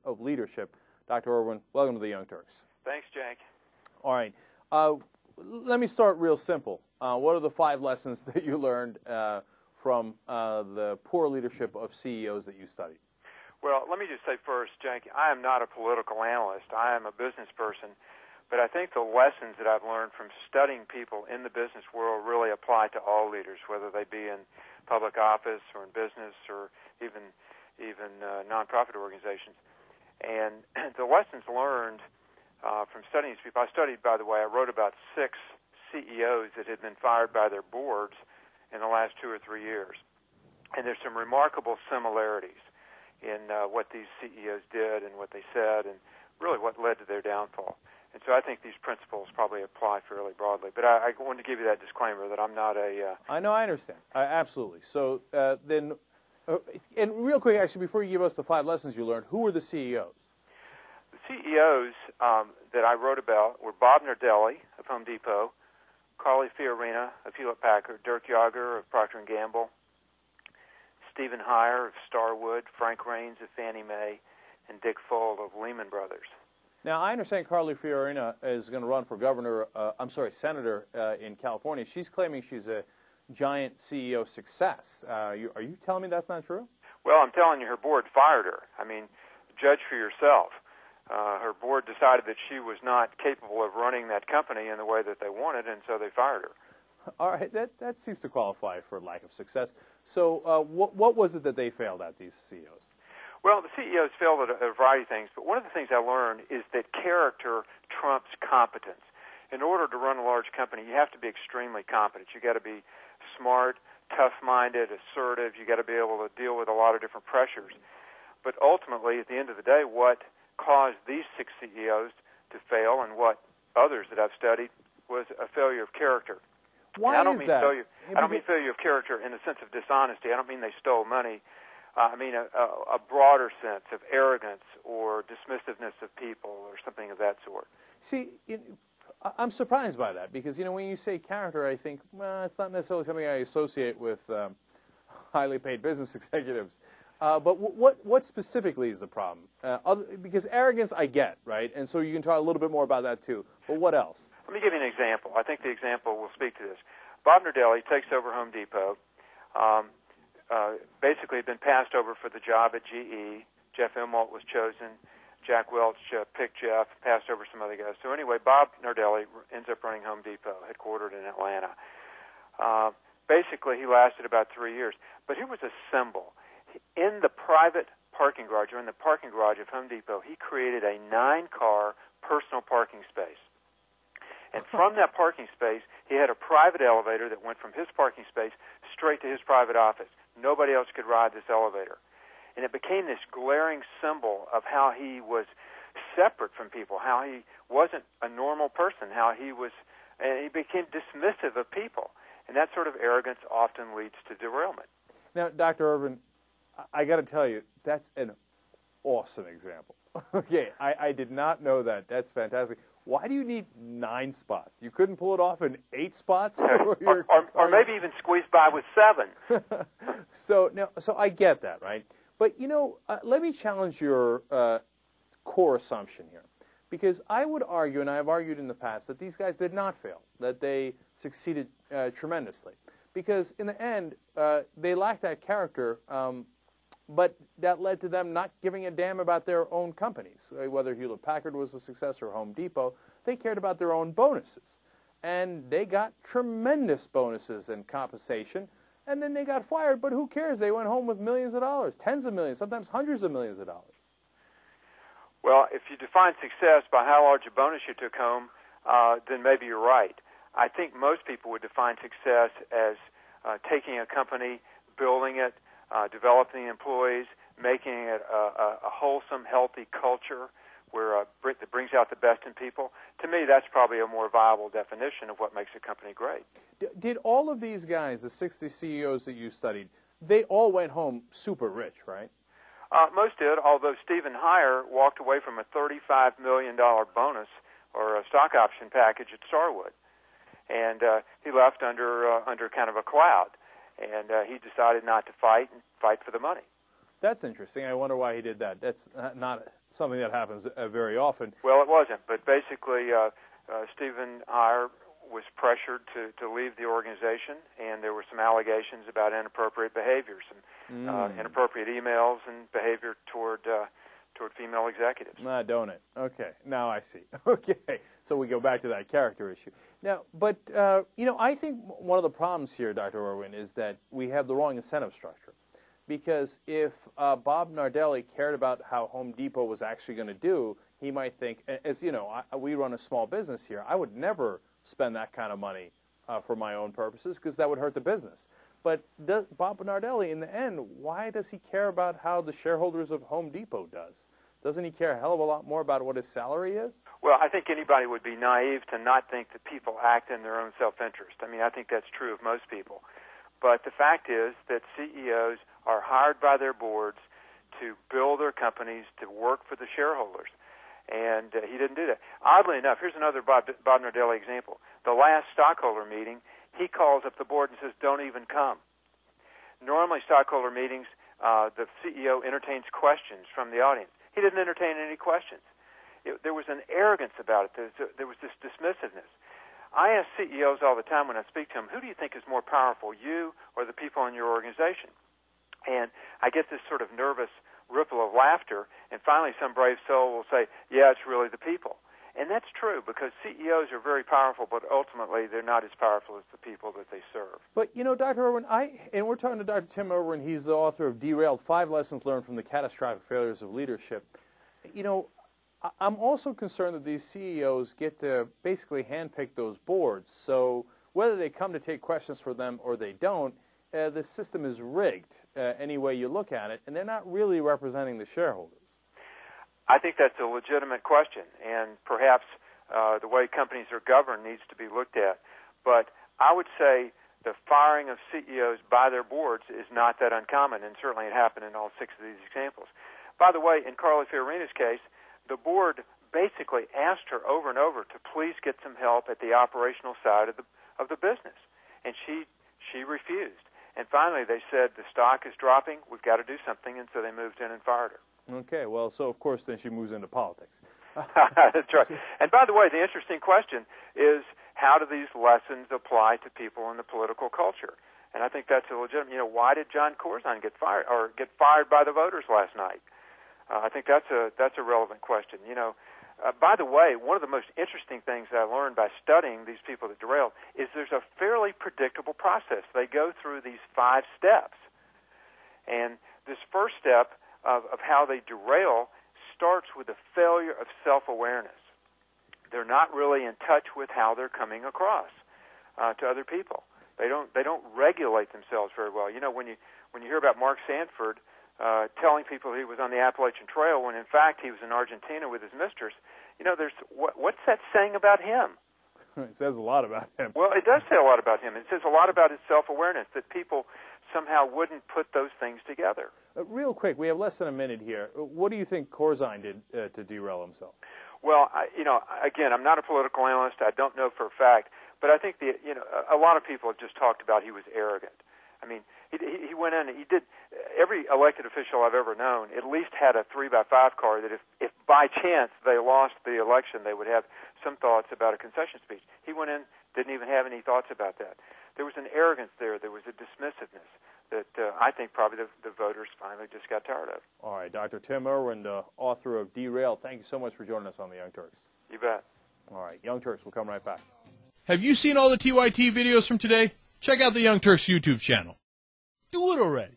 of leadership. Dr. Irwin, welcome to the Young Turks. Thanks, Jake. All right. Let me start real simple. What are the 5 lessons that you learned from the poor leadership of CEOs that you studied? Well, let me just say first, Jake, I am not a political analyst. I am a business person. But I think the lessons that I've learned from studying people in the business world really apply to all leaders, whether they be in public office or in business or even nonprofit organizations. And the lessons learned from studying these people, I studied, by the way, I wrote about 6 CEOs that had been fired by their boards in the last 2 or 3 years. And there's some remarkable similarities in what these CEOs did and what they said and really what led to their downfall. And so I think these principles probably apply fairly broadly. But I wanted to give you that disclaimer that I'm not a... I know, I understand. Absolutely. So then, and real quick, actually, before you give us the 5 lessons you learned, who were the CEOs? The CEOs that I wrote about were Bob Nardelli of Home Depot, Carly Fiorina of Hewlett-Packard, Dirk Yager of Procter & Gamble, Stephen Heyer of Starwood, Frank Raines of Fannie Mae, and Dick Fuld of Lehman Brothers. Now, I understand Carly Fiorina is going to run for senator in California. She's claiming she's a giant CEO success. Are you telling me that's not true? Well, I'm telling you, her board fired her. I mean, judge for yourself. Her board decided that she was not capable of running that company in the way that they wanted, and so they fired her. All right, that seems to qualify for lack of success. So what was it that they failed at, these CEOs? Well, the CEOs failed at a variety of things, but one of the things I learned is that character trumps competence. In order to run a large company, you have to be extremely competent. You've got to be smart, tough-minded, assertive. You've got to be able to deal with a lot of different pressures. But ultimately, at the end of the day, what caused these 6 CEOs to fail and what others that I've studied was a failure of character. Why is that? I don't mean failure of character in the sense of dishonesty. I don't mean they stole money. I mean a broader sense of arrogance or dismissiveness of people or something of that sort. See, I'm surprised by that because, when you say character, I think, well, it's not necessarily something I associate with highly paid business executives. But what specifically is the problem? Because arrogance I get, right? And so you can talk a little bit more about that too. But what else? Let me give you an example. I think the example will speak to this. Bob Nardelli takes over Home Depot. Basically had been passed over for the job at GE. Jeff Immelt was chosen. Jack Welch picked Jeff, passed over some other guys. So anyway, Bob Nardelli ends up running Home Depot, headquartered in Atlanta. Basically, he lasted about 3 years. But he was a symbol. In the private parking garage, or in the parking garage of Home Depot, he created a 9-car personal parking space. And from that parking space, he had a private elevator that went from his parking space straight to his private office. Nobody else could ride this elevator. And it became this glaring symbol of how he was separate from people, how he wasn't a normal person, and he became dismissive of people. And that sort of arrogance often leads to derailment. Now, Dr. Irwin, I got to tell you, that's an awesome example. Okay, I did not know that. That's fantastic. Why do you need 9 spots? You couldn't pull it off in 8 spots? or maybe even squeeze by with 7. So I get that, right? But, let me challenge your core assumption here. Because I would argue, and I have argued in the past, that these guys did not fail, that they succeeded tremendously. Because in the end, they lacked that character, but that led to them not giving a damn about their own companies. Whether Hewlett-Packard was a success or Home Depot, they cared about their own bonuses. And they got tremendous bonuses and compensation, and then they got fired, but who cares? They went home with millions of dollars, tens of millions, sometimes hundreds of millions of dollars. Well, if you define success by how large a bonus you took home, then maybe you're right. I think most people would define success as taking a company, building it, developing employees, making it a wholesome, healthy culture that brings out the best in people. To me, that's probably a more viable definition of what makes a company great. Did all of these guys, the 60 CEOs that you studied, they all went home super rich, right? Most did, although Stephen Heyer walked away from a $35 million bonus or a stock option package at Starwood. And he left under kind of a cloud. And he decided not to fight and fight for the money. That's interesting. I wonder why he did that. That's not something that happens very often. Well, it wasn't, but basically Stephen Iyer was pressured to leave the organization, and there were some allegations about inappropriate behaviors and inappropriate emails and behavior toward female executives. Don't it? Okay, now I see. Okay, so we go back to that character issue. Now, but, I think one of the problems here, Dr. Irwin, is that we have the wrong incentive structure. Because if Bob Nardelli cared about how Home Depot was actually going to do, he might think, as you know, we run a small business here. I would never spend that kind of money for my own purposes because that would hurt the business. But Bob Nardelli, in the end, why does he care about how the shareholders of Home Depot does? Doesn't he care a hell of a lot more about what his salary is? Well, I think anybody would be naive to not think that people act in their own self-interest. I mean, I think that's true of most people. But the fact is that CEOs are hired by their boards to build their companies to work for the shareholders. And he didn't do that. Oddly enough, here's another Bob Nardelli example. The last stockholder meeting, he calls up the board and says, don't even come. Normally, stockholder meetings, the CEO entertains questions from the audience. He didn't entertain any questions. There was an arrogance about it. There was this dismissiveness. I ask CEOs all the time when I speak to them, who do you think is more powerful, you or the people in your organization? And I get this sort of nervous ripple of laughter, and finally some brave soul will say, yeah, it's really the people. And that's true, because CEOs are very powerful, but ultimately they're not as powerful as the people that they serve. But, Dr. Irwin, and we're talking to Dr. Tim Irwin. He's the author of Derailed, 5 Lessons Learned from the Catastrophic Failures of Leadership. I'm also concerned that these CEOs get to basically handpick those boards. So whether they come to take questions for them or they don't, the system is rigged any way you look at it, and they're not really representing the shareholders. I think that's a legitimate question, and perhaps the way companies are governed needs to be looked at. But I would say the firing of CEOs by their boards is not that uncommon, and certainly it happened in all 6 of these examples. By the way, in Carly Fiorina's case, the board basically asked her over and over to please get some help at the operational side of the business, and she refused. And finally, they said, the stock is dropping, we've got to do something, and so they moved in and fired her. Okay, well, so of course then she moves into politics. That's right. And by the way, the interesting question is, how do these lessons apply to people in the political culture? And I think that's a legitimate, why did John Corzine get fired by the voters last night? I think that's a relevant question. By the way, one of the most interesting things that I learned by studying these people that derailed is there's a fairly predictable process. They go through these 5 steps. And this first step of how they derail starts with a failure of self-awareness. They're not really in touch with how they're coming across to other people. They don't regulate themselves very well. When you hear about Mark Sanford telling people he was on the Appalachian Trail when in fact he was in Argentina with his mistress, what's that saying about him? It says a lot about him. Well, it does say a lot about him. It says a lot about his self-awareness, that people somehow wouldn't put those things together. Real quick, we have less than a minute here. What do you think Corzine did to derail himself? Well, again, I'm not a political analyst. I don't know for a fact, but I think a lot of people have just talked about he was arrogant. I mean, he went in and he did. Every elected official I've ever known at least had a 3x5 car that if by chance they lost the election, they would have some thoughts about a concession speech. He went in, didn't even have any thoughts about that. There was an arrogance there. There was a dismissiveness that I think probably the voters finally just got tired of. All right, Dr. Tim Irwin, the author of Derailed, thank you so much for joining us on the Young Turks. You bet. All right, Young Turks, we'll come right back. Have you seen all the TYT videos from today? Check out the Young Turks YouTube channel. Do it already.